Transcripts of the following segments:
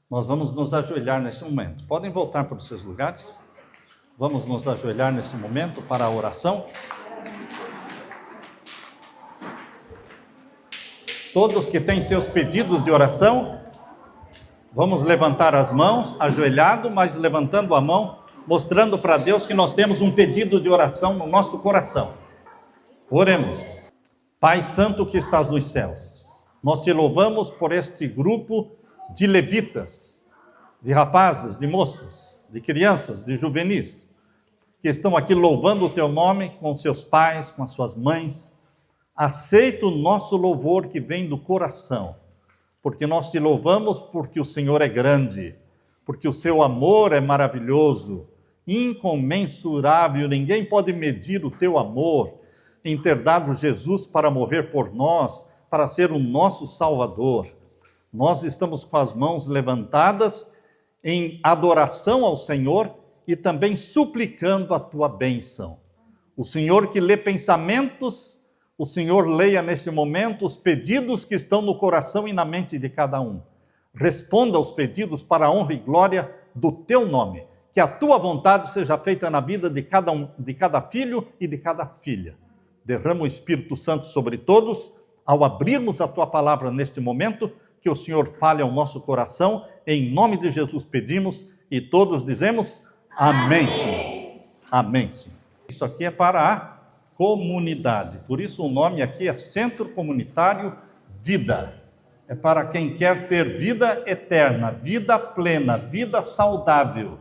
Nós vamos nos ajoelhar nesse momento. Podem voltar para os seus lugares. Vamos nos ajoelhar nesse momento para a oração. Todos que têm seus pedidos de oração, vamos levantar as mãos, ajoelhado, mas levantando a mão, mostrando para Deus que nós temos um pedido de oração no nosso coração. Oremos. Pai Santo que estás nos céus, nós te louvamos por este grupo de levitas, de rapazes, de moças, de crianças, de juvenis, que estão aqui louvando o teu nome com seus pais, com as suas mães. Aceita o nosso louvor que vem do coração, porque nós te louvamos porque o Senhor é grande, porque o seu amor é maravilhoso, incomensurável, ninguém pode medir o teu amor em ter dado Jesus para morrer por nós, para ser o nosso Salvador. Nós estamos com as mãos levantadas em adoração ao Senhor e também suplicando a tua bênção. O Senhor que lê pensamentos, o Senhor leia nesse momento os pedidos que estão no coração e na mente de cada um. Responda aos pedidos para a honra e glória do teu nome. Que a tua vontade seja feita na vida de cada filho e de cada filha. Derrama o Espírito Santo sobre todos, ao abrirmos a tua palavra neste momento, que o Senhor fale ao nosso coração, em nome de Jesus pedimos, e todos dizemos, amém, Senhor. Amém, Senhor. Isso aqui é para a comunidade, por isso o nome aqui é Centro Comunitário Vida. É para quem quer ter vida eterna, vida plena, vida saudável.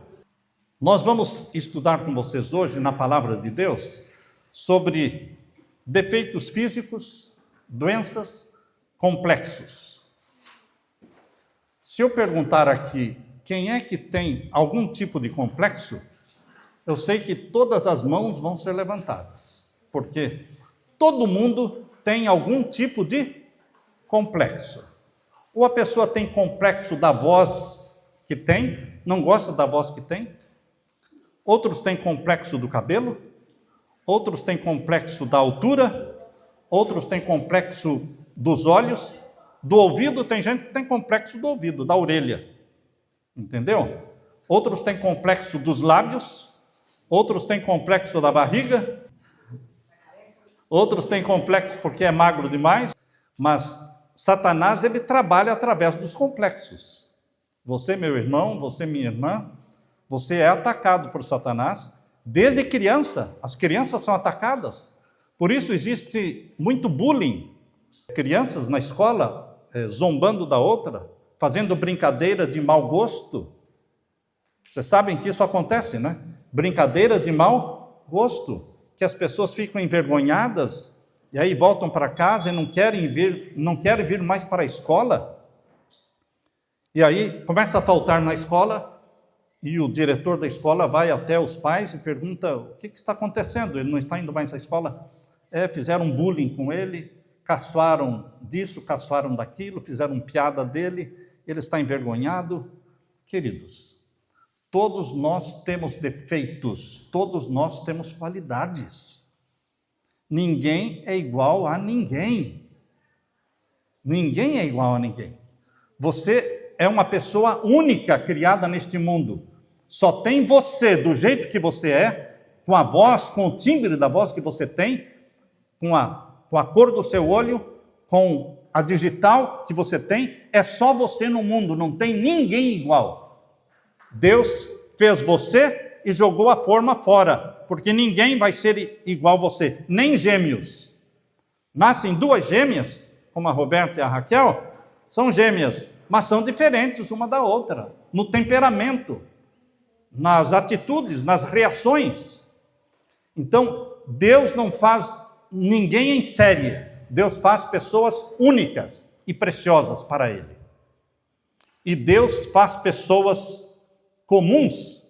Nós vamos estudar com vocês hoje, na palavra de Deus, sobre defeitos físicos, doenças, complexos. Se eu perguntar aqui, quem é que tem algum tipo de complexo, eu sei que todas as mãos vão ser levantadas, porque todo mundo tem algum tipo de complexo. Ou a pessoa tem complexo da voz que tem, não gosta da voz que tem. Outros têm complexo do cabelo, outros têm complexo da altura, outros têm complexo dos olhos, do ouvido, tem gente que tem complexo do ouvido, da orelha, entendeu? Outros têm complexo dos lábios, outros têm complexo da barriga, outros têm complexo porque é magro demais, mas Satanás, ele trabalha através dos complexos. Você, meu irmão, você, minha irmã, você é atacado por Satanás desde criança. As crianças são atacadas. Por isso existe muito bullying. Crianças na escola zombando da outra, fazendo brincadeira de mau gosto. Vocês sabem que isso acontece, né? Brincadeira de mau gosto, que as pessoas ficam envergonhadas e aí voltam para casa e não querem vir mais para a escola. E aí começa a faltar na escola e o diretor da escola vai até os pais e pergunta: o que está acontecendo? Ele não está indo mais à escola? Fizeram bullying com ele, caçoaram disso, caçoaram daquilo, fizeram piada dele, ele está envergonhado. Queridos, todos nós temos defeitos, todos nós temos qualidades. Ninguém é igual a ninguém. Ninguém é igual a ninguém. Você é uma pessoa única criada neste mundo. Só tem você, do jeito que você é, com a voz, com o timbre da voz que você tem, com a cor do seu olho, com a digital que você tem, é só você no mundo, não tem ninguém igual. Deus fez você e jogou a forma fora, porque ninguém vai ser igual a você, nem gêmeos. Nascem duas gêmeas, como a Roberta e a Raquel, são gêmeas, mas são diferentes uma da outra, no temperamento, nas atitudes, nas reações. Então, Deus não faz ninguém em série, Deus faz pessoas únicas e preciosas para Ele. E Deus faz pessoas comuns,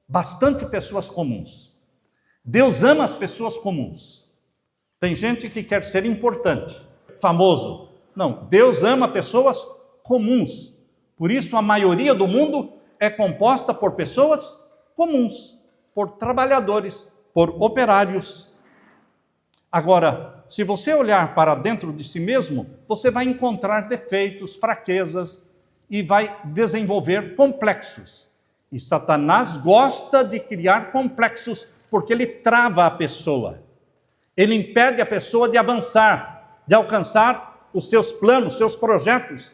bastante pessoas comuns. Deus ama as pessoas comuns. Tem gente que quer ser importante, famoso. Não, Deus ama pessoas comuns. Por isso a maioria do mundo é composta por pessoas comuns, por trabalhadores, por operários. Agora, se você olhar para dentro de si mesmo, você vai encontrar defeitos, fraquezas, e vai desenvolver complexos. E Satanás gosta de criar complexos porque ele trava a pessoa. Ele impede a pessoa de avançar, de alcançar os seus planos, seus projetos,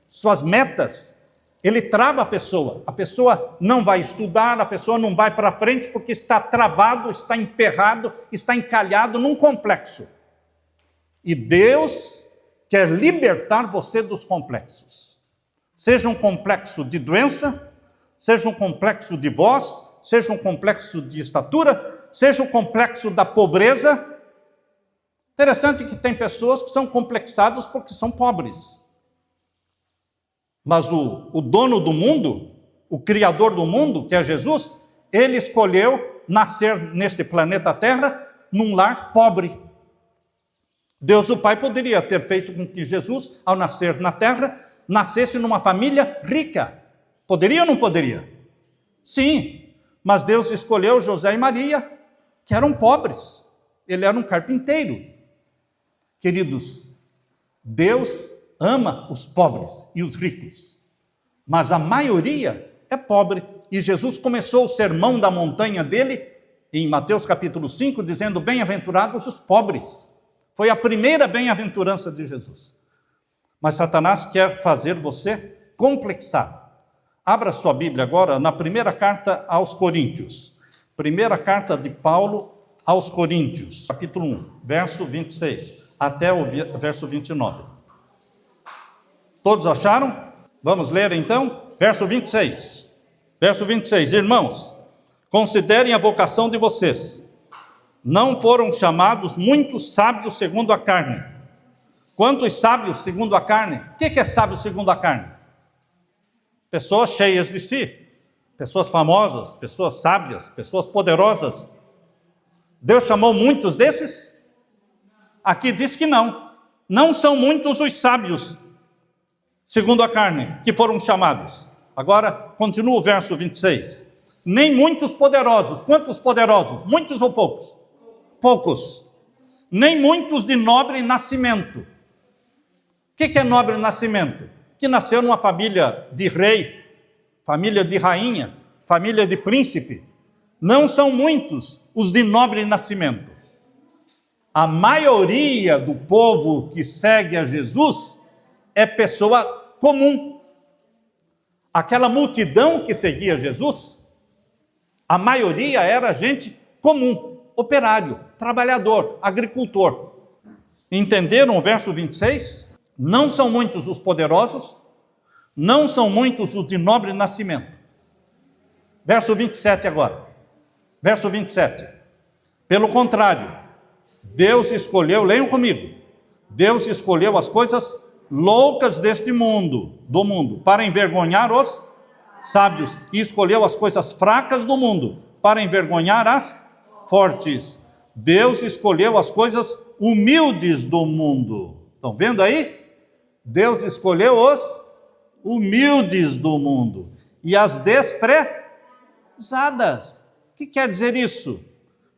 suas metas. Ele trava a pessoa não vai estudar, a pessoa não vai para frente porque está travado, está emperrado, está encalhado num complexo. E Deus quer libertar você dos complexos. Seja um complexo de doença, seja um complexo de voz, seja um complexo de estatura, seja um complexo da pobreza. Interessante que tem pessoas que são complexadas porque são pobres. Mas o dono do mundo, o Criador do mundo, que é Jesus, ele escolheu nascer neste planeta Terra num lar pobre. Deus o Pai poderia ter feito com que Jesus, ao nascer na Terra, nascesse numa família rica. Poderia ou não poderia? Sim, mas Deus escolheu José e Maria, que eram pobres. Ele era um carpinteiro. Queridos, Deus ama os pobres e os ricos, mas a maioria é pobre. E Jesus começou o sermão da montanha dele, em Mateus capítulo 5, dizendo: bem-aventurados os pobres. Foi a primeira bem-aventurança de Jesus. Mas Satanás quer fazer você complexado. Abra sua Bíblia agora na primeira carta aos Coríntios. Primeira carta de Paulo aos Coríntios, capítulo 1, verso 26, até o verso 29. Todos acharam? Vamos ler então? Verso 26. Verso 26. Irmãos, considerem a vocação de vocês. Não foram chamados muitos sábios segundo a carne. Quantos sábios segundo a carne? O que é sábio segundo a carne? Pessoas cheias de si, pessoas famosas, pessoas sábias, pessoas poderosas. Deus chamou muitos desses? Aqui diz que não. Não são muitos os sábios segundo a carne que foram chamados. Agora, continua o verso 26. Nem muitos poderosos. Quantos poderosos? Muitos ou poucos? Poucos. Nem muitos de nobre nascimento. O que é nobre nascimento? Que nasceu numa família de rei, família de rainha, família de príncipe. Não são muitos os de nobre nascimento. A maioria do povo que segue a Jesus é pessoa comum. Aquela multidão que seguia Jesus, a maioria era gente comum. Operário, trabalhador, agricultor. Entenderam o verso 26? Não são muitos os poderosos, não são muitos os de nobre nascimento. Verso 27 agora. Verso 27. Pelo contrário, Deus escolheu, leiam comigo, Deus escolheu as coisas loucas deste mundo, para envergonhar os sábios, e escolheu as coisas fracas do mundo, para envergonhar as fortes. Deus escolheu as coisas humildes do mundo. Estão vendo aí? Deus escolheu os humildes do mundo e as desprezadas. O que quer dizer isso?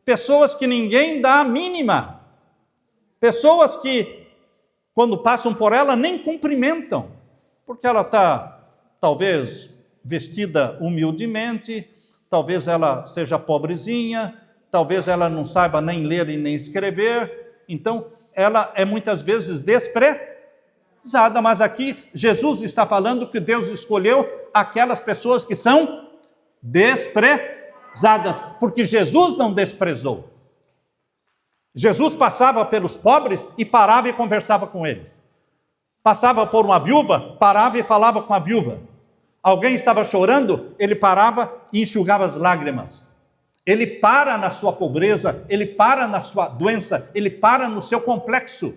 Pessoas que ninguém dá a mínima. Pessoas que, quando passam por ela, nem cumprimentam, porque ela está, talvez, vestida humildemente, talvez ela seja pobrezinha, talvez ela não saiba nem ler e nem escrever, então ela é muitas vezes desprezada, mas aqui Jesus está falando que Deus escolheu aquelas pessoas que são desprezadas, porque Jesus não desprezou. Jesus passava pelos pobres e parava e conversava com eles. Passava por uma viúva, parava e falava com a viúva. Alguém estava chorando, ele parava e enxugava as lágrimas. Ele para na sua pobreza, ele para na sua doença, ele para no seu complexo.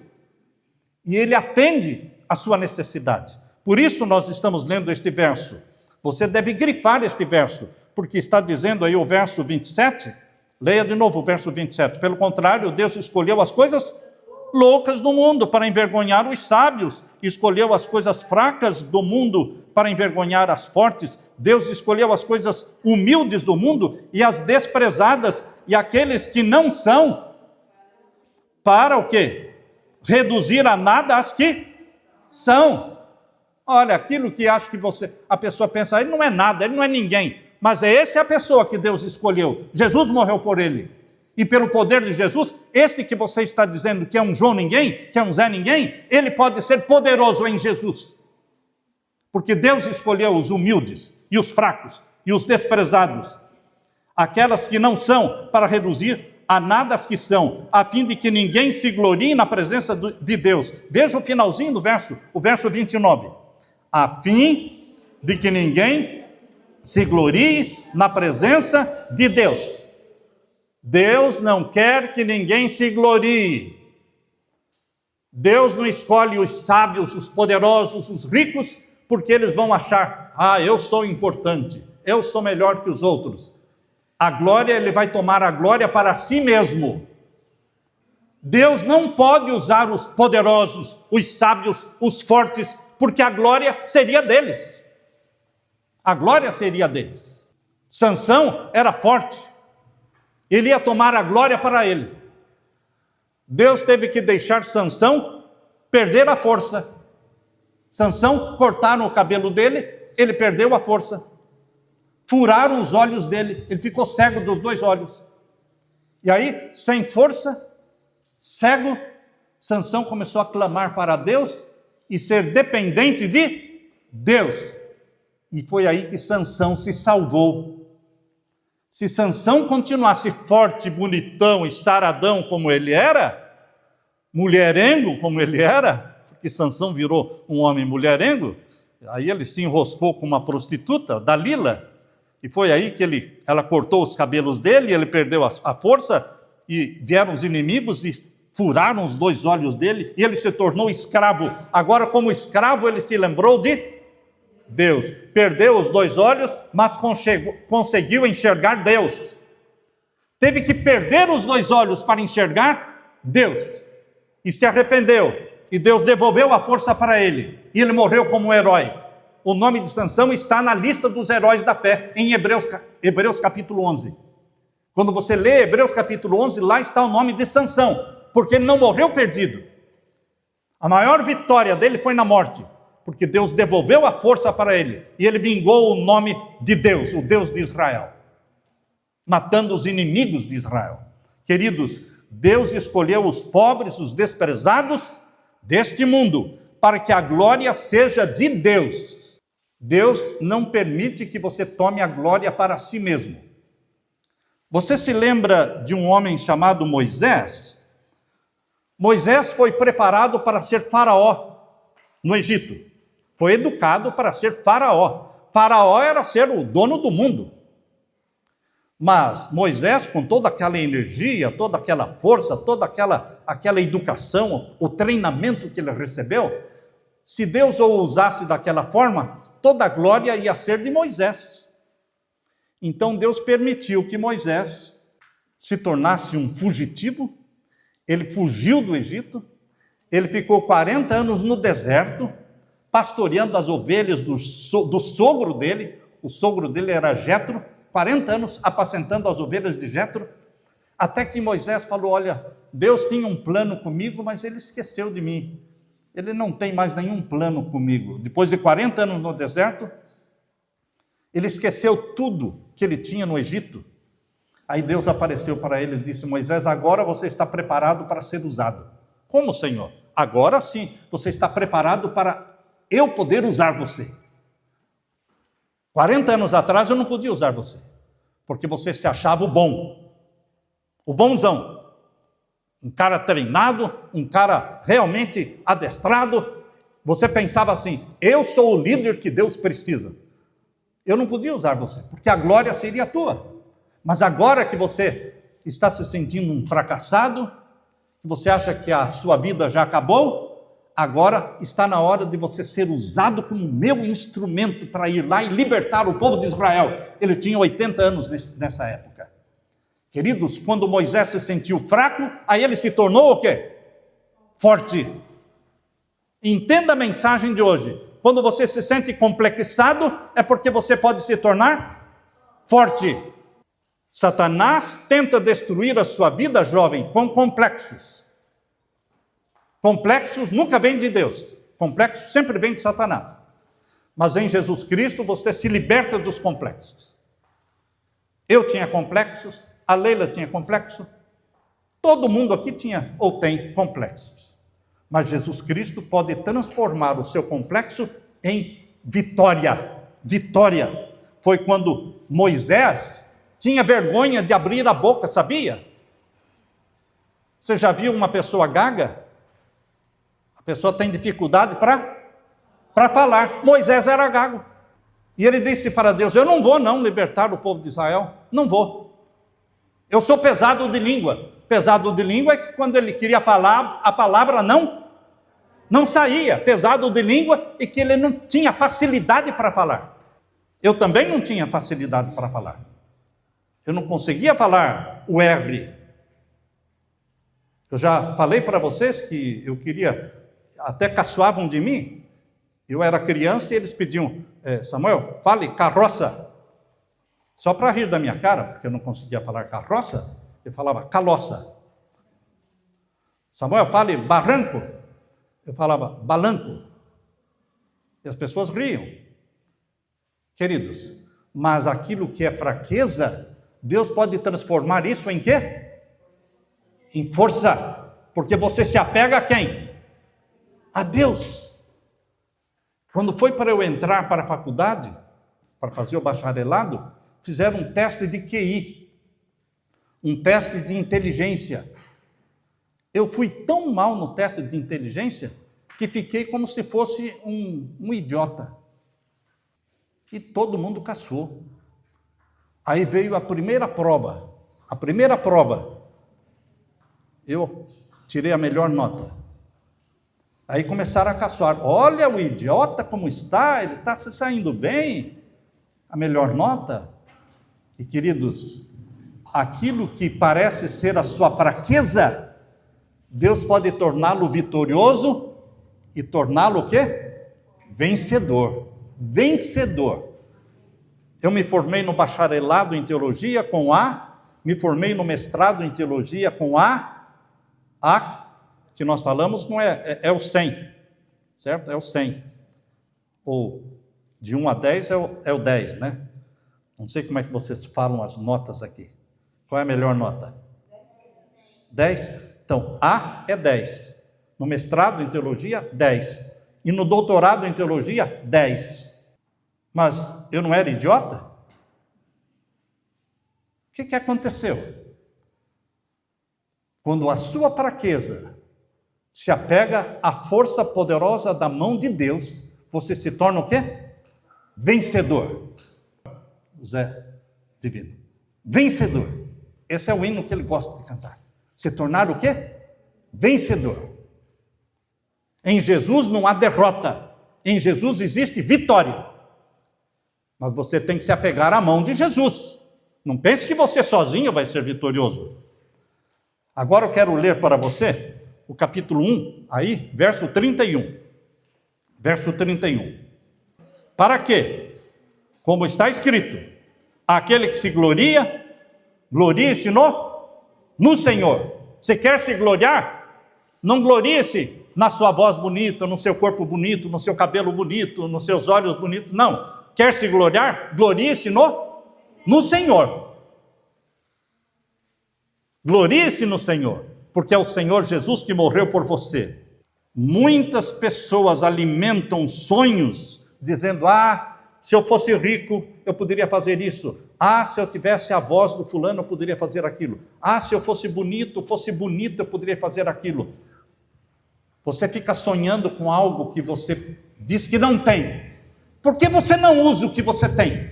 E ele atende a sua necessidade. Por isso nós estamos lendo este verso. Você deve grifar este verso, porque está dizendo aí o verso 27. Leia de novo o verso 27. Pelo contrário, Deus escolheu as coisas loucas do mundo para envergonhar os sábios. Escolheu as coisas fracas do mundo para envergonhar as fortes. Deus escolheu as coisas humildes do mundo e as desprezadas e aqueles que não são, para o quê? Reduzir a nada as que são. Olha, aquilo que acha que a pessoa pensa, ele não é nada, ele não é ninguém. Mas essa é a pessoa que Deus escolheu. Jesus morreu por ele. E pelo poder de Jesus, este que você está dizendo que é um João ninguém, que é um Zé ninguém, ele pode ser poderoso em Jesus. Porque Deus escolheu os humildes e os fracos e os desprezados, aquelas que não são, para reduzir a nada as que são, a fim de que ninguém se glorie na presença de Deus. Veja o finalzinho do verso, o verso 29. A fim de que ninguém se glorie na presença de Deus. Deus não quer que ninguém se glorie. Deus não escolhe os sábios, os poderosos, os ricos, porque eles vão achar, eu sou importante, eu sou melhor que os outros. A glória, ele vai tomar a glória para si mesmo. Deus não pode usar os poderosos, os sábios, os fortes, porque a glória seria deles. A glória seria deles. Sansão era forte. Ele ia tomar a glória para ele. Deus teve que deixar Sansão perder a força. Sansão, cortaram o cabelo dele, ele perdeu a força. Furaram os olhos dele, ele ficou cego dos 2 olhos. E aí, sem força, cego, Sansão começou a clamar para Deus e ser dependente de Deus. E foi aí que Sansão se salvou. Se Sansão continuasse forte, bonitão e saradão como ele era, mulherengo como ele era, porque Sansão virou um homem mulherengo, aí ele se enroscou com uma prostituta, Dalila, e foi aí que ela cortou os cabelos dele, ele perdeu a força, e vieram os inimigos e furaram os 2 olhos dele, e ele se tornou escravo. Agora, como escravo, ele se lembrou de Deus. Perdeu os 2 olhos, mas conseguiu enxergar Deus. Teve que perder os 2 olhos para enxergar Deus. E se arrependeu. E Deus devolveu a força para ele. E ele morreu como um herói. O nome de Sansão está na lista dos heróis da fé, em Hebreus capítulo 11. Quando você lê Hebreus capítulo 11, lá está o nome de Sansão, porque ele não morreu perdido. A maior vitória dele foi na morte, porque Deus devolveu a força para ele, e ele vingou o nome de Deus, o Deus de Israel, matando os inimigos de Israel. Queridos, Deus escolheu os pobres, os desprezados deste mundo, para que a glória seja de Deus. Deus não permite que você tome a glória para si mesmo. Você se lembra de um homem chamado Moisés? Moisés foi preparado para ser faraó no Egito. Foi educado para ser faraó. Faraó era ser o dono do mundo. Mas Moisés, com toda aquela energia, toda aquela força, toda aquela educação, o treinamento que ele recebeu, se Deus o usasse daquela forma, toda a glória ia ser de Moisés. Então Deus permitiu que Moisés se tornasse um fugitivo. Ele fugiu do Egito, ele ficou 40 anos no deserto, pastoreando as ovelhas do sogro dele. O sogro dele era Jetro, 40 anos apacentando as ovelhas de Jetro, até que Moisés falou, olha, Deus tinha um plano comigo, mas ele esqueceu de mim. Ele não tem mais nenhum plano comigo. Depois de 40 anos no deserto, ele esqueceu tudo que ele tinha no Egito. Aí Deus apareceu para ele e disse, Moisés, agora você está preparado para ser usado. Como, Senhor? Agora sim, você está preparado para eu poder usar você. 40 anos atrás eu não podia usar você, porque você se achava o bonzão. Um cara treinado, um cara realmente adestrado. Você pensava assim, eu sou o líder que Deus precisa. Eu não podia usar você, porque a glória seria tua. Mas agora que você está se sentindo um fracassado, que você acha que a sua vida já acabou, agora está na hora de você ser usado como meu instrumento para ir lá e libertar o povo de Israel. Ele tinha 80 anos nessa época. Queridos, quando Moisés se sentiu fraco, aí ele se tornou o quê? Forte. Entenda a mensagem de hoje. Quando você se sente complexado, é porque você pode se tornar forte. Satanás tenta destruir a sua vida, jovem, com complexos. Complexos nunca vêm de Deus. Complexos sempre vêm de Satanás. Mas em Jesus Cristo você se liberta dos complexos. Eu tinha complexos, a Leila tinha complexo, todo mundo aqui tinha ou tem complexos. Mas Jesus Cristo pode transformar o seu complexo em vitória. Vitória. Foi quando Moisés tinha vergonha de abrir a boca, sabia? Você já viu uma pessoa gaga? A pessoa tem dificuldade para falar. Moisés era gago. E ele disse para Deus: eu não vou não libertar o povo de Israel. Não vou. Eu sou pesado de língua. Pesado de língua é que quando ele queria falar, a palavra não saía. Pesado de língua é que ele não tinha facilidade para falar. Eu também não tinha facilidade para falar. Eu não conseguia falar o R. Eu já falei para vocês que eu queria, até caçoavam de mim. Eu era criança e eles pediam: Samuel, fale carroça. Só para rir da minha cara, porque eu não conseguia falar carroça, eu falava caloça. Samuel, fale barranco. Eu falava balanco. E as pessoas riam. Queridos, mas aquilo que é fraqueza, Deus pode transformar isso em quê? Em força. Porque você se apega a quem? A Deus. Quando foi para eu entrar para a faculdade, para fazer o bacharelado, fizeram um teste de QI, um teste de inteligência. Eu fui tão mal no teste de inteligência que fiquei como se fosse um idiota. E todo mundo caçou. Aí veio a primeira prova. A primeira prova, eu tirei a melhor nota. Aí começaram a caçoar. Olha o idiota como está, ele está se saindo bem. A melhor nota. E queridos, aquilo que parece ser a sua fraqueza, Deus pode torná-lo vitorioso e torná-lo o quê? Vencedor. Vencedor. Eu me formei no bacharelado em teologia com A, me formei no mestrado em teologia com A que nós falamos não é o 100, certo? É o 100. Ou de 1 a 10 é o 10, né? Não sei como é que vocês falam as notas aqui. Qual é a melhor nota? 10? Então, A é 10. No mestrado em teologia, 10. E no doutorado em teologia, 10. Mas eu não era idiota? O que aconteceu? Quando a sua fraqueza se apega à força poderosa da mão de Deus, você se torna o quê? Vencedor. Zé Divino. Vencedor. Esse é o hino que ele gosta de cantar. Se tornar o quê? Vencedor. Em Jesus não há derrota. Em Jesus existe vitória. Mas você tem que se apegar à mão de Jesus. Não pense que você sozinho vai ser vitorioso. Agora eu quero ler para você o capítulo 1, aí, verso 31. Verso 31. Para quê? Como está escrito, aquele que se gloria, glorie-se no Senhor. Você quer se gloriar? Não glorie-se na sua voz bonita, no seu corpo bonito, no seu cabelo bonito, nos seus olhos bonitos. Não. Quer se gloriar? Glorie-se no Senhor. Glorie-se no Senhor, porque é o Senhor Jesus que morreu por você. Muitas pessoas alimentam sonhos, dizendo: se eu fosse rico, eu poderia fazer isso. Se eu tivesse a voz do fulano, eu poderia fazer aquilo. Se eu fosse bonito, eu poderia fazer aquilo. Você fica sonhando com algo que você diz que não tem. Por que você não usa o que você tem?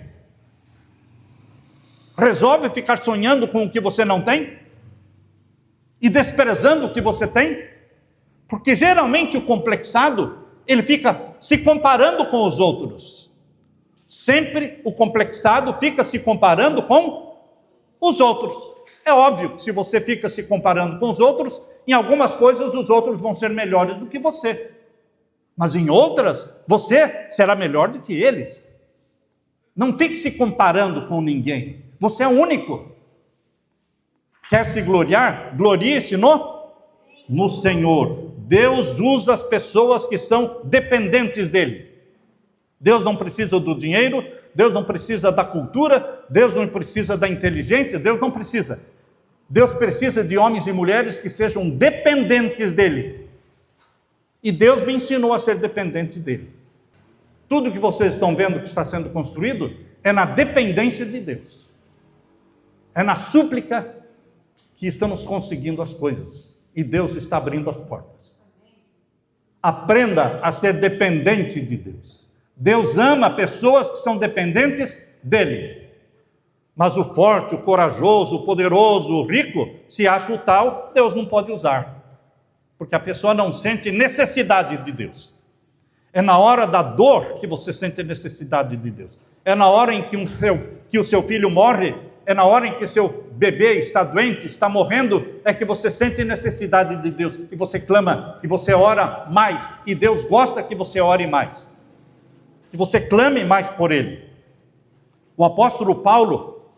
Resolve ficar sonhando com o que você não tem? E desprezando o que você tem? Porque geralmente o complexado, ele fica se comparando com os outros. Sempre o complexado fica se comparando com os outros. É óbvio que se você fica se comparando com os outros, em algumas coisas os outros vão ser melhores do que você. Mas em outras, você será melhor do que eles. Não fique se comparando com ninguém. Você é único. Quer se gloriar? Glorie-se no Senhor. Deus usa as pessoas que são dependentes dEle. Deus não precisa do dinheiro, Deus não precisa da cultura, Deus não precisa da inteligência, Deus não precisa. Deus precisa de homens e mulheres que sejam dependentes dEle. E Deus me ensinou a ser dependente dEle. Tudo que vocês estão vendo que está sendo construído é na dependência de Deus. É na súplica que estamos conseguindo as coisas. E Deus está abrindo as portas. Aprenda a ser dependente de Deus. Deus ama pessoas que são dependentes dEle. Mas o forte, o corajoso, o poderoso, o rico, se acha o tal, Deus não pode usar. Porque a pessoa não sente necessidade de Deus. É na hora da dor que você sente necessidade de Deus. É na hora em que o seu filho morre, é na hora em que seu bebê está doente, está morrendo, é que você sente necessidade de Deus. E você clama, e você ora mais. E Deus gosta que você ore mais. Que você clame mais por Ele. O apóstolo Paulo,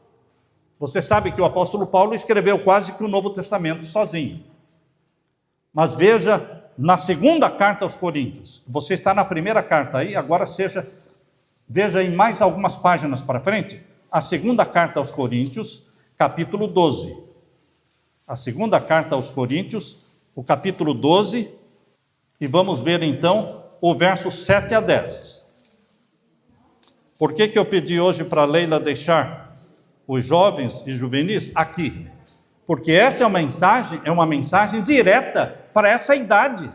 você sabe que o apóstolo Paulo escreveu quase que o Novo Testamento sozinho. Mas veja, na segunda carta aos Coríntios, você está na primeira carta aí, agora veja em mais algumas páginas para frente, a segunda carta aos Coríntios, capítulo 12. A segunda carta aos Coríntios, o capítulo 12, e vamos ver então o verso 7 a 10. Por que eu pedi hoje para a Leila deixar os jovens e juvenis aqui? Porque essa é uma mensagem direta para essa idade.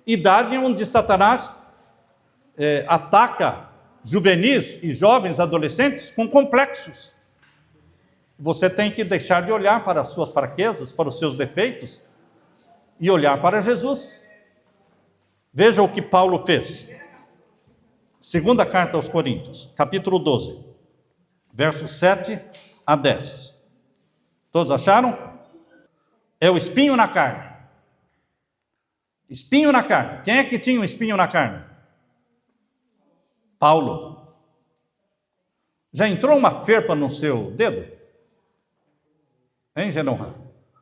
Idade onde Satanás ataca juvenis e jovens adolescentes com complexos. Você tem que deixar de olhar para as suas fraquezas, para os seus defeitos, e olhar para Jesus. Veja o que Paulo fez. Segunda carta aos Coríntios, capítulo 12, versos 7 a 10. Todos acharam? É o espinho na carne. Espinho na carne. Quem é que tinha um espinho na carne? Paulo. Já entrou uma ferpa no seu dedo? Hein, Genon?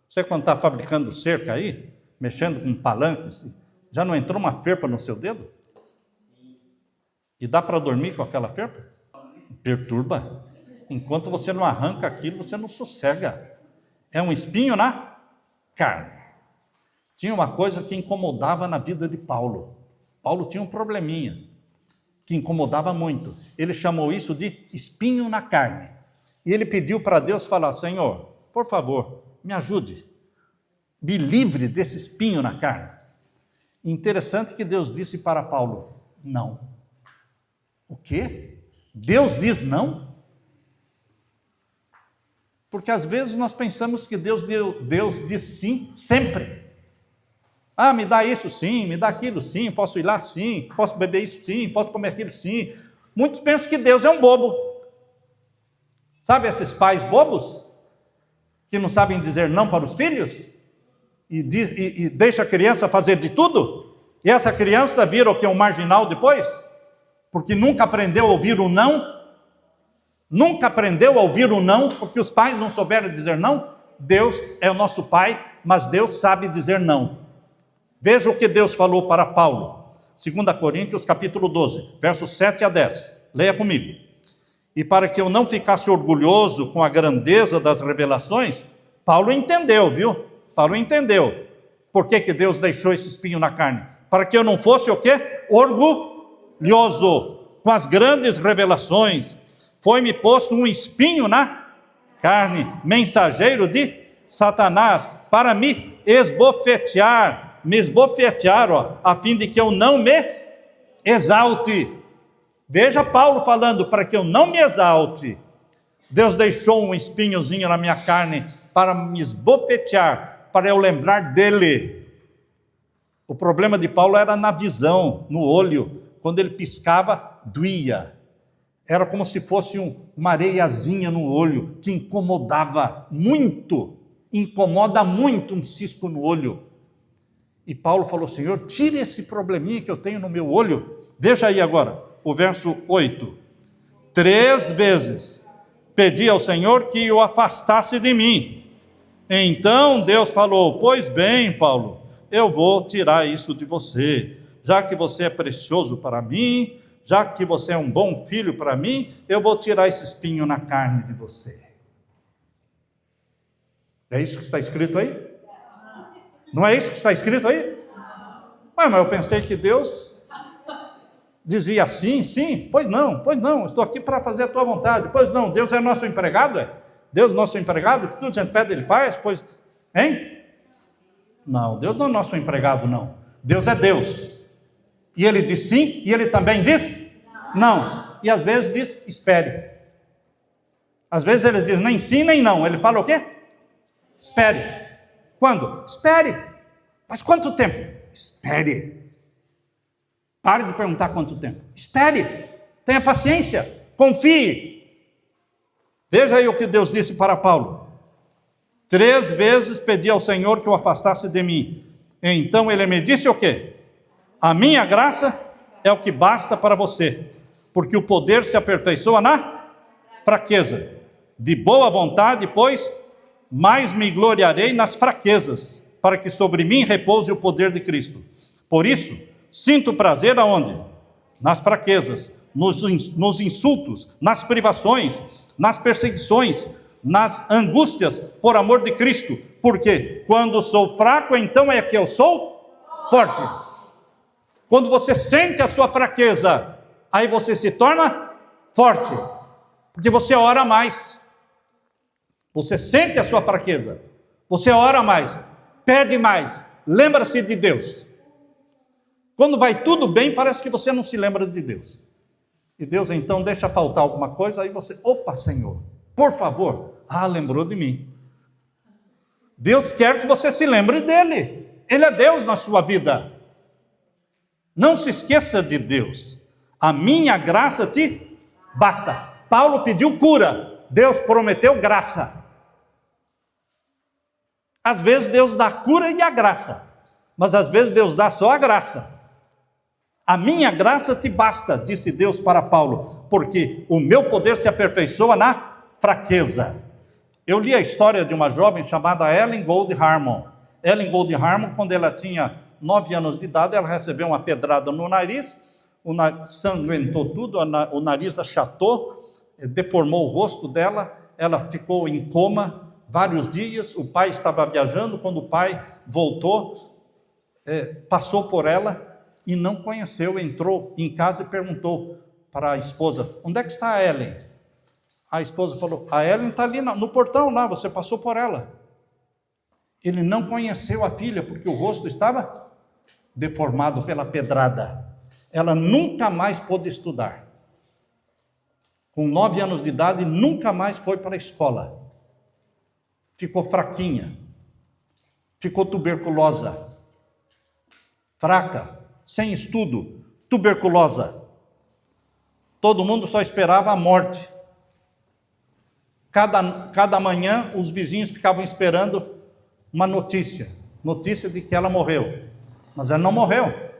Você quando está fabricando cerca aí, mexendo com palanques, já não entrou uma ferpa no seu dedo? E dá para dormir com aquela ferpa? Perturba. Enquanto você não arranca aquilo, você não sossega. É um espinho na carne. Tinha uma coisa que incomodava na vida de Paulo. Paulo tinha um probleminha que incomodava muito. Ele chamou isso de espinho na carne. E ele pediu para Deus falar: Senhor, por favor, me ajude. Me livre desse espinho na carne. Interessante que Deus disse para Paulo: não. O quê? Deus diz não? Porque às vezes nós pensamos que Deus diz sim sempre. Ah, me dá isso sim, me dá aquilo sim, posso ir lá sim, posso beber isso sim, posso comer aquilo sim. Muitos pensam que Deus é um bobo. Sabe esses pais bobos? Que não sabem dizer não para os filhos? E deixa a criança fazer de tudo? E essa criança vira o que? Um marginal depois? Porque nunca aprendeu a ouvir o não? Nunca aprendeu a ouvir o não, porque os pais não souberam dizer não? Deus é o nosso pai, mas Deus sabe dizer não. Veja o que Deus falou para Paulo. 2 Coríntios, capítulo 12, versos 7 a 10. Leia comigo. E para que eu não ficasse orgulhoso com a grandeza das revelações, Paulo entendeu, viu? Paulo entendeu. Por que Deus deixou esse espinho na carne? Para que eu não fosse o quê? Orgulhoso com as grandes revelações. Foi-me posto um espinho na carne, mensageiro de Satanás, para me esbofetear, a fim de que eu não me exalte. Veja Paulo falando, para que eu não me exalte. Deus deixou um espinhozinho na minha carne para me esbofetear, para eu lembrar dele. O problema de Paulo era na visão, no olho. Quando ele piscava, doía. Era como se fosse uma areiazinha no olho, que incomodava muito. Incomoda muito um cisco no olho. E Paulo falou: Senhor, tire esse probleminha que eu tenho no meu olho. Veja aí agora, o verso 8. 3 vezes pedi ao Senhor que o afastasse de mim. Então Deus falou: pois bem, Paulo, eu vou tirar isso de você. Já que você é precioso para mim, já que você é um bom filho para mim, eu vou tirar esse espinho na carne de você. É isso que está escrito aí? Não é isso que está escrito aí? Mas eu pensei que Deus dizia sim, sim, pois não, estou aqui para fazer a tua vontade. Pois não, Deus é nosso empregado, é? Deus é nosso empregado, que tudo que a gente pede Ele faz, pois, hein? Não, Deus não é nosso empregado, não. Deus é Deus. E Ele diz sim, e Ele também diz não. E às vezes diz, espere. Às vezes Ele diz nem sim, nem não. Ele fala o quê? Espere. Quando? Espere. Mas quanto tempo? Espere. Pare de perguntar quanto tempo. Espere. Tenha paciência. Confie. Veja aí o que Deus disse para Paulo. 3 vezes pedi ao Senhor que o afastasse de mim. Então ele me disse o quê? A minha graça é o que basta para você, porque o poder se aperfeiçoa na fraqueza. De boa vontade, pois, mais me gloriarei nas fraquezas, para que sobre mim repouse o poder de Cristo. Por isso, sinto prazer aonde? Nas fraquezas, nos insultos, nas privações, nas perseguições, nas angústias, por amor de Cristo. Porque quando sou fraco, então é que eu sou forte. Quando você sente a sua fraqueza, aí você se torna forte, porque você ora mais. Você sente a sua fraqueza, você ora mais, pede mais, lembra-se de Deus. Quando vai tudo bem, parece que você não se lembra de Deus. E Deus então deixa faltar alguma coisa, aí você, opa, Senhor, por favor, lembrou de mim. Deus quer que você se lembre dele. Ele é Deus na sua vida. Não se esqueça de Deus. A minha graça te basta. Paulo pediu cura, Deus prometeu graça. Às vezes Deus dá a cura e a graça, mas às vezes Deus dá só a graça. A minha graça te basta, disse Deus para Paulo, porque o meu poder se aperfeiçoa na fraqueza. Eu li a história de uma jovem chamada Ellen Gold Harmon. Ellen Gold Harmon, quando ela tinha 9 anos de idade, ela recebeu uma pedrada no nariz, sanguentou tudo, o nariz achatou, deformou o rosto dela, ela ficou em coma vários dias. O pai estava viajando, quando o pai voltou, passou por ela e não conheceu, entrou em casa e perguntou para a esposa, onde é que está a Ellen? A esposa falou, a Ellen está ali no portão lá, você passou por ela. Ele não conheceu a filha, porque o rosto estava deformado pela pedrada. Ela nunca mais pôde estudar. Com 9 anos de idade, nunca mais foi para a escola. Ficou fraquinha, ficou tuberculosa, fraca, sem estudo, tuberculosa. Todo mundo só esperava a morte. Cada manhã os vizinhos ficavam esperando uma notícia de que ela morreu. Mas ela não morreu.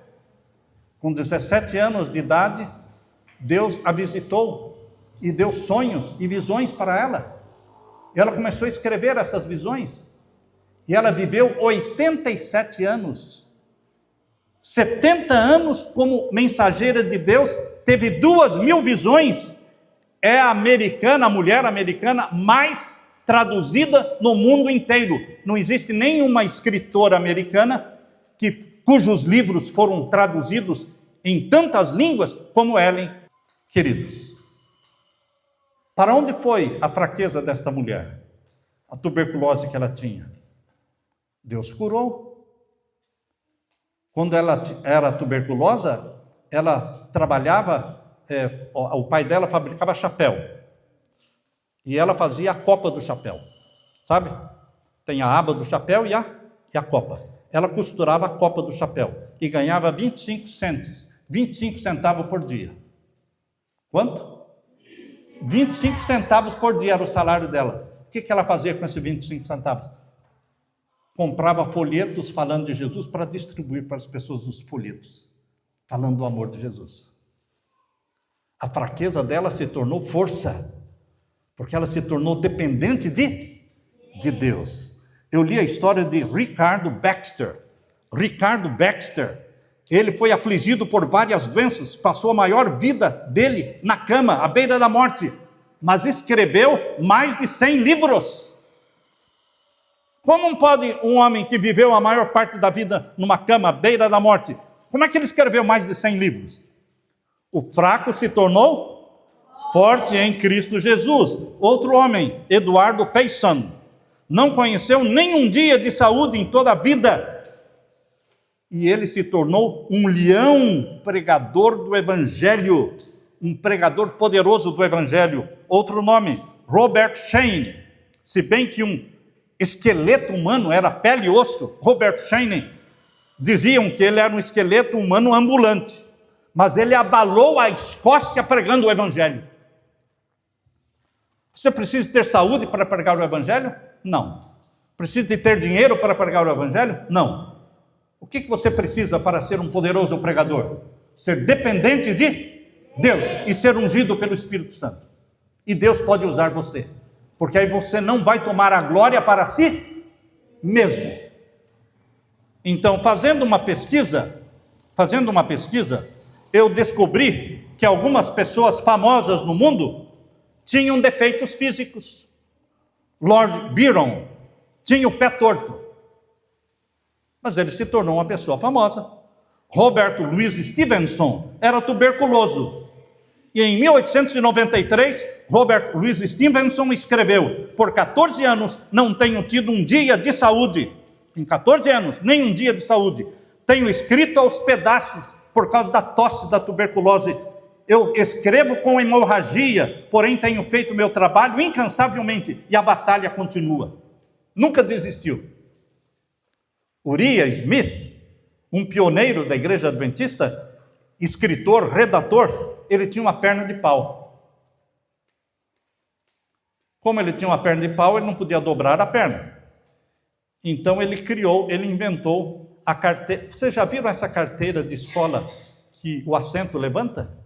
Com 17 anos de idade, Deus a visitou e deu sonhos e visões para ela. E ela começou a escrever essas visões. E ela viveu 87 anos. 70 anos como mensageira de Deus, teve 2.000 visões. É a mulher americana mais traduzida no mundo inteiro. Não existe nenhuma escritora americana cujos livros foram traduzidos em tantas línguas como Ellen, queridos. Para onde foi a fraqueza desta mulher? A tuberculose que ela tinha. Deus curou. Quando ela era tuberculosa, ela trabalhava, o pai dela fabricava chapéu. E ela fazia a copa do chapéu. Sabe? Tem a aba do chapéu e a copa. Ela costurava a copa do chapéu e ganhava 25 centavos por dia. Quanto? 25 centavos por dia era o salário dela. O que ela fazia com esses 25 centavos? Comprava folhetos falando de Jesus para distribuir para as pessoas os folhetos, falando do amor de Jesus. A fraqueza dela se tornou força, porque ela se tornou dependente de Deus. Eu li a história de Ricardo Baxter. Ricardo Baxter, Ele foi afligido por várias doenças, passou a maior vida dele na cama, à beira da morte, mas escreveu mais de 100 livros. Como pode um homem que viveu a maior parte da vida numa cama, à beira da morte, como é que ele escreveu mais de 100 livros? O fraco se tornou forte em Cristo Jesus. Outro homem, Eduardo Payson, não conheceu nenhum dia de saúde em toda a vida, e ele se tornou um leão pregador do Evangelho, um pregador poderoso do Evangelho. Outro nome, Robert Shane. Se bem que um esqueleto humano era pele e osso, Robert Shane, diziam que ele era um esqueleto humano ambulante, mas ele abalou a Escócia pregando o Evangelho. Você precisa ter saúde para pregar o Evangelho? Não. Precisa de ter dinheiro para pregar o Evangelho? Não. O que você precisa para ser um poderoso pregador? Ser dependente de Deus e ser ungido pelo Espírito Santo. E Deus pode usar você, porque aí você não vai tomar a glória para si mesmo. Então, fazendo uma pesquisa, eu descobri que algumas pessoas famosas no mundo tinham defeitos físicos. Lord Byron tinha o pé torto, mas ele se tornou uma pessoa famosa. Robert Louis Stevenson era tuberculoso. E em 1893, Robert Louis Stevenson escreveu: por 14 anos não tenho tido um dia de saúde. Em 14 anos, nem um dia de saúde. Tenho escrito aos pedaços por causa da tosse da tuberculose. Eu escrevo com hemorragia, porém tenho feito meu trabalho incansavelmente e a batalha continua. Nunca desistiu. Uriah Smith, um pioneiro da igreja adventista, escritor, redator, ele tinha uma perna de pau. Como ele tinha uma perna de pau, ele não podia dobrar a perna. Então ele inventou a carteira. Vocês já viram essa carteira de escola que o assento levanta?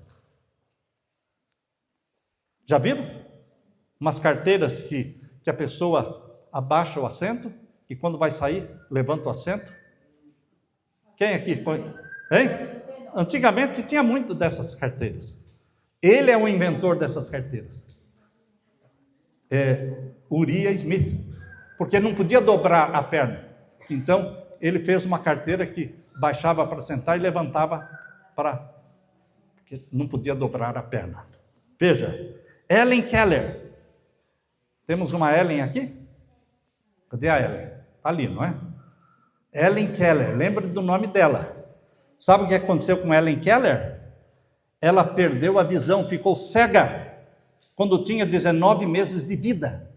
Já viram? Umas carteiras que a pessoa abaixa o assento e quando vai sair, levanta o assento. Quem aqui? Hein? Antigamente tinha muito dessas carteiras. Ele é o inventor dessas carteiras. Uriah Smith, porque não podia dobrar a perna. Então, ele fez uma carteira que baixava para sentar e levantava para... porque não podia dobrar a perna. Veja, Helen Keller. Temos uma Helen aqui? Cadê a Helen? Está ali, não é? Helen Keller, lembra do nome dela. Sabe o que aconteceu com Helen Keller? Ela perdeu a visão, ficou cega, quando tinha 19 meses de vida.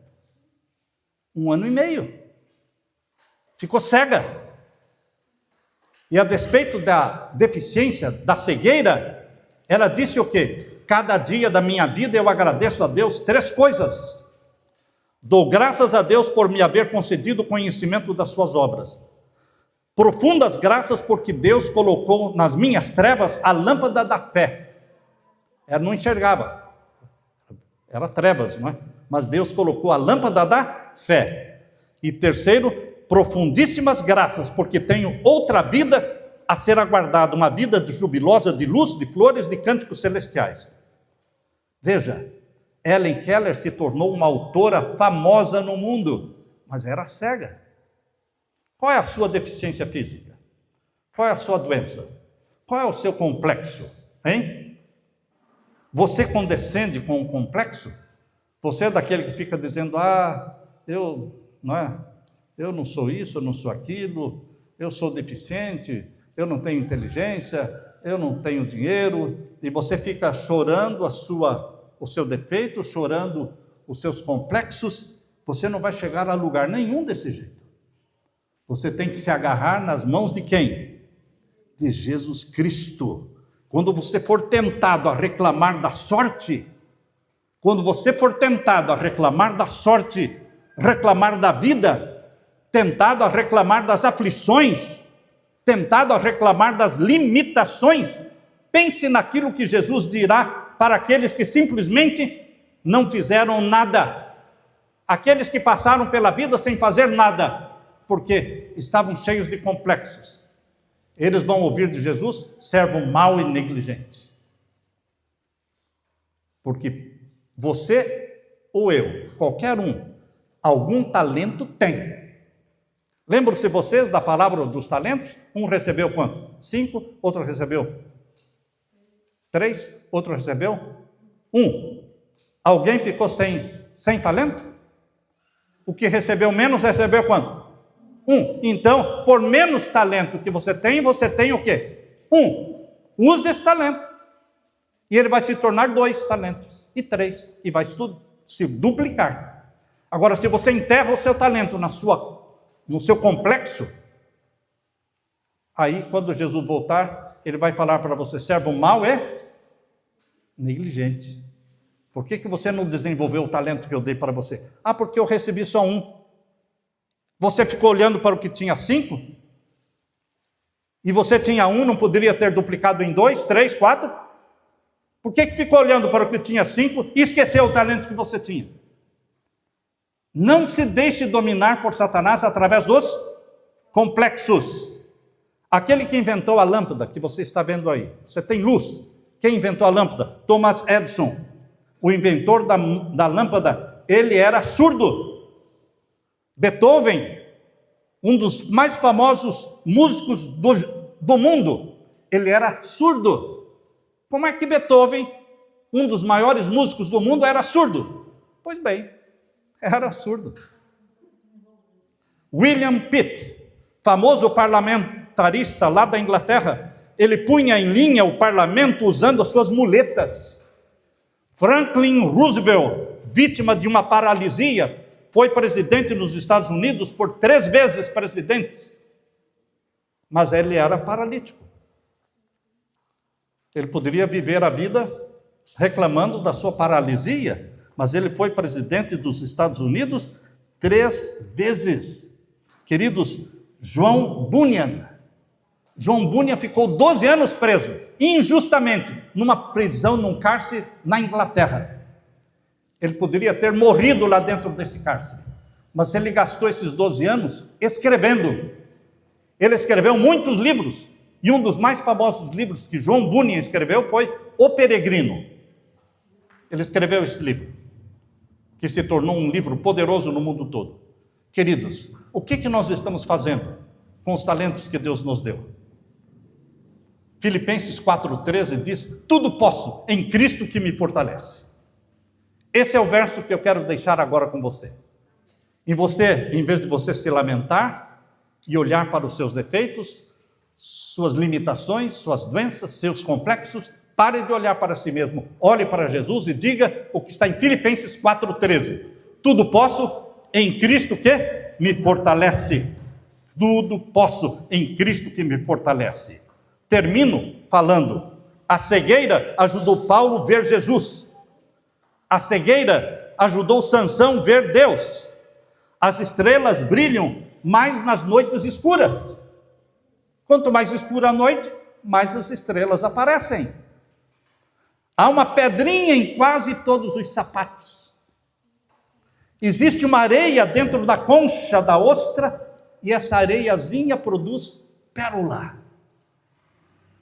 1 ano e meio. Ficou cega. E a despeito da deficiência, da cegueira, ela disse o quê? Cada dia da minha vida eu agradeço a Deus 3 coisas. Dou graças a Deus por me haver concedido o conhecimento das suas obras. Profundas graças porque Deus colocou nas minhas trevas a lâmpada da fé. Ela não enxergava. Era trevas, não é? Mas Deus colocou a lâmpada da fé. E terceiro, profundíssimas graças porque tenho outra vida a ser aguardada, uma vida jubilosa de luz, de flores, de cânticos celestiais. Veja, Helen Keller se tornou uma autora famosa no mundo, mas era cega. Qual é a sua deficiência física? Qual é a sua doença? Qual é o seu complexo? Hein? Você condescende com o complexo? Você é daquele que fica dizendo, eu não sou isso, eu não sou aquilo, eu sou deficiente, eu não tenho inteligência, eu não tenho dinheiro, e você fica chorando o seu defeito, chorando os seus complexos. Você não vai chegar a lugar nenhum desse jeito. Você tem que se agarrar nas mãos de quem? De Jesus Cristo. Quando você for tentado a reclamar da sorte, reclamar da vida, tentado a reclamar das aflições, tentado a reclamar das limitações, pense naquilo que Jesus dirá para aqueles que simplesmente não fizeram nada. Aqueles que passaram pela vida sem fazer nada, porque estavam cheios de complexos. Eles vão ouvir de Jesus: servo mau e negligente. Porque você ou eu, qualquer um, algum talento tem. Lembram-se vocês da palavra dos talentos? Um recebeu quanto? 5, outro recebeu 3, outro recebeu 1. Alguém ficou sem talento? O que recebeu menos recebeu quanto? 1. Então, por menos talento que você tem o quê? 1. Use esse talento. E ele vai se tornar 2 talentos, e 3, e vai se duplicar. Agora, se você enterra o seu talento no seu complexo, aí quando Jesus voltar, ele vai falar para você: servo mau é negligente. Por que você não desenvolveu o talento que eu dei para você? Ah, porque eu recebi só 1. Você ficou olhando para o que tinha 5? E você tinha 1, não poderia ter duplicado em 2, 3, 4? Por que ficou olhando para o que tinha 5 e esqueceu o talento que você tinha? Não se deixe dominar por Satanás através dos complexos. Aquele que inventou a lâmpada que você está vendo aí, você tem luz. Quem inventou a lâmpada? Thomas Edison, o inventor da lâmpada. Ele era surdo. Beethoven, um dos mais famosos músicos do mundo, ele era surdo. Como é que Beethoven, um dos maiores músicos do mundo, era surdo? Pois bem, era surdo. William Pitt, famoso parlamentarista lá da Inglaterra, ele punha em linha o parlamento usando as suas muletas. Franklin Roosevelt, vítima de uma paralisia, foi presidente nos Estados Unidos por 3 vezes presidente, mas ele era paralítico. Ele poderia viver a vida reclamando da sua paralisia, mas ele foi presidente dos Estados Unidos 3 vezes. Queridos, João Bunyan ficou 12 anos preso, injustamente, numa prisão, num cárcere na Inglaterra. Ele poderia ter morrido lá dentro desse cárcere, mas ele gastou esses 12 anos escrevendo. Ele escreveu muitos livros, e um dos mais famosos livros que João Bunyan escreveu foi O Peregrino. Ele escreveu esse livro, que se tornou um livro poderoso no mundo todo. Queridos, o que nós estamos fazendo com os talentos que Deus nos deu? Filipenses 4,13 diz: tudo posso em Cristo que me fortalece. Esse é o verso que eu quero deixar agora com você. E você, em vez de você se lamentar e olhar para os seus defeitos, suas limitações, suas doenças, seus complexos, pare de olhar para si mesmo. Olhe para Jesus e diga o que está em Filipenses 4,13. Tudo posso em Cristo que me fortalece. Tudo posso em Cristo que me fortalece. Termino falando: a cegueira ajudou Paulo a ver Jesus. A cegueira ajudou Sansão a ver Deus. As estrelas brilham mais nas noites escuras. Quanto mais escura a noite, mais as estrelas aparecem. Há uma pedrinha em quase todos os sapatos. Existe uma areia dentro da concha da ostra, e essa areiazinha produz pérola.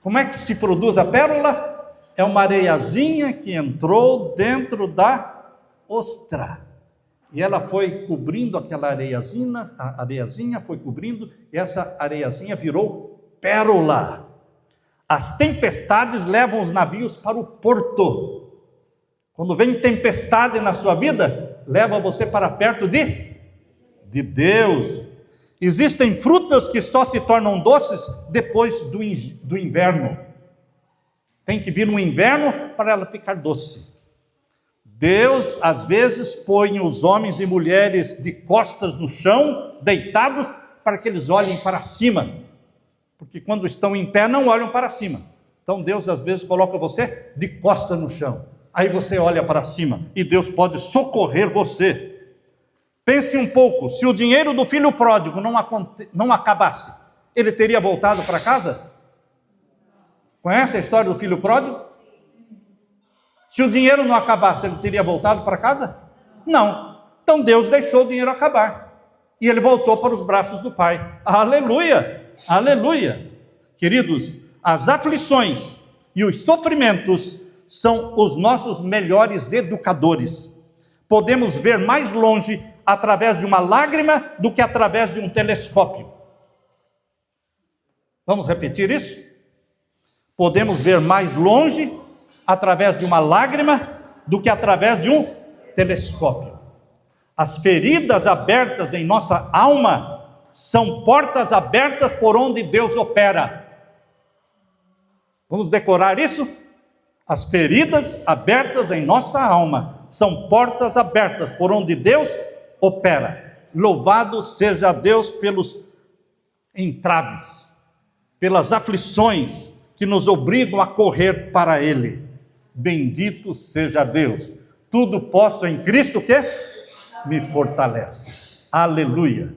Como é que se produz a pérola? É uma areiazinha que entrou dentro da ostra. E ela foi cobrindo aquela areiazinha, a areiazinha foi cobrindo, e essa areiazinha virou pérola. As tempestades levam os navios para o porto. Quando vem tempestade na sua vida, leva você para perto de Deus. Existem frutas que só se tornam doces depois do inverno. Tem que vir um inverno para ela ficar doce. Deus, às vezes, põe os homens e mulheres de costas no chão, deitados, para que eles olhem para cima. Porque quando estão em pé, não olham para cima. Então Deus, às vezes, coloca você de costas no chão. Aí você olha para cima e Deus pode socorrer você. Pense um pouco, se o dinheiro do filho pródigo não acabasse, ele teria voltado para casa? Conhece a história do filho pródigo? Se o dinheiro não acabasse, ele teria voltado para casa? Não. Então Deus deixou o dinheiro acabar. E ele voltou para os braços do Pai. Aleluia! Aleluia! Queridos, as aflições e os sofrimentos são os nossos melhores educadores. Podemos ver mais longe através de uma lágrima do que através de um telescópio. Vamos repetir isso? Podemos ver mais longe através de uma lágrima do que através de um telescópio. As feridas abertas em nossa alma são portas abertas por onde Deus opera. Vamos decorar isso? As feridas abertas em nossa alma são portas abertas por onde Deus opera. Louvado seja Deus pelos entraves, pelas aflições que nos obrigam a correr para Ele. Bendito seja Deus. Tudo posso em Cristo que me fortalece. Aleluia.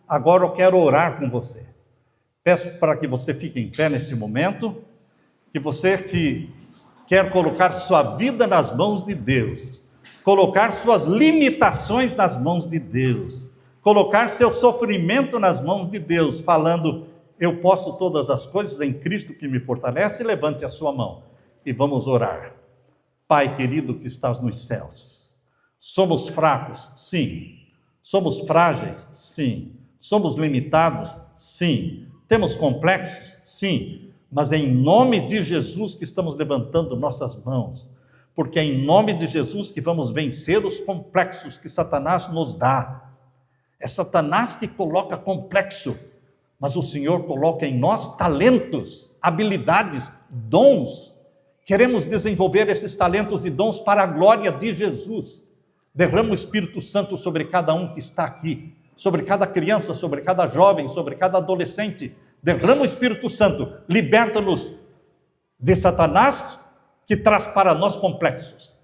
Agora eu quero orar com você. Peço para que você fique em pé neste momento, que você que quer colocar sua vida nas mãos de Deus, colocar suas limitações nas mãos de Deus, colocar seu sofrimento nas mãos de Deus, falando, eu posso todas as coisas em Cristo que me fortalece, levante a sua mão e vamos orar. Pai querido que estás nos céus, somos fracos, sim. Somos frágeis, sim. Somos limitados, sim. Temos complexos, sim. Mas é em nome de Jesus que estamos levantando nossas mãos, porque é em nome de Jesus que vamos vencer os complexos que Satanás nos dá. É Satanás que coloca complexo, mas o Senhor coloca em nós talentos, habilidades, dons. Queremos desenvolver esses talentos e dons para a glória de Jesus. Derrama o Espírito Santo sobre cada um que está aqui, sobre cada criança, sobre cada jovem, sobre cada adolescente. Derrama o Espírito Santo, liberta-nos de Satanás, que traz para nós complexos.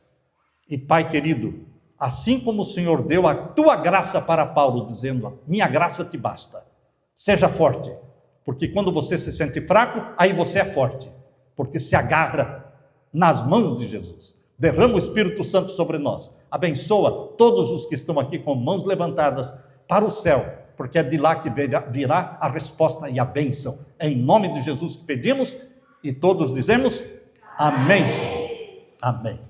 E Pai querido, assim como o Senhor deu a tua graça para Paulo, dizendo, minha graça te basta, seja forte, porque quando você se sente fraco, aí você é forte, porque se agarra nas mãos de Jesus. Derrama o Espírito Santo sobre nós, abençoa todos os que estão aqui com mãos levantadas para o céu, porque é de lá que virá a resposta e a bênção. É em nome de Jesus que pedimos, e todos dizemos, amém. Amém.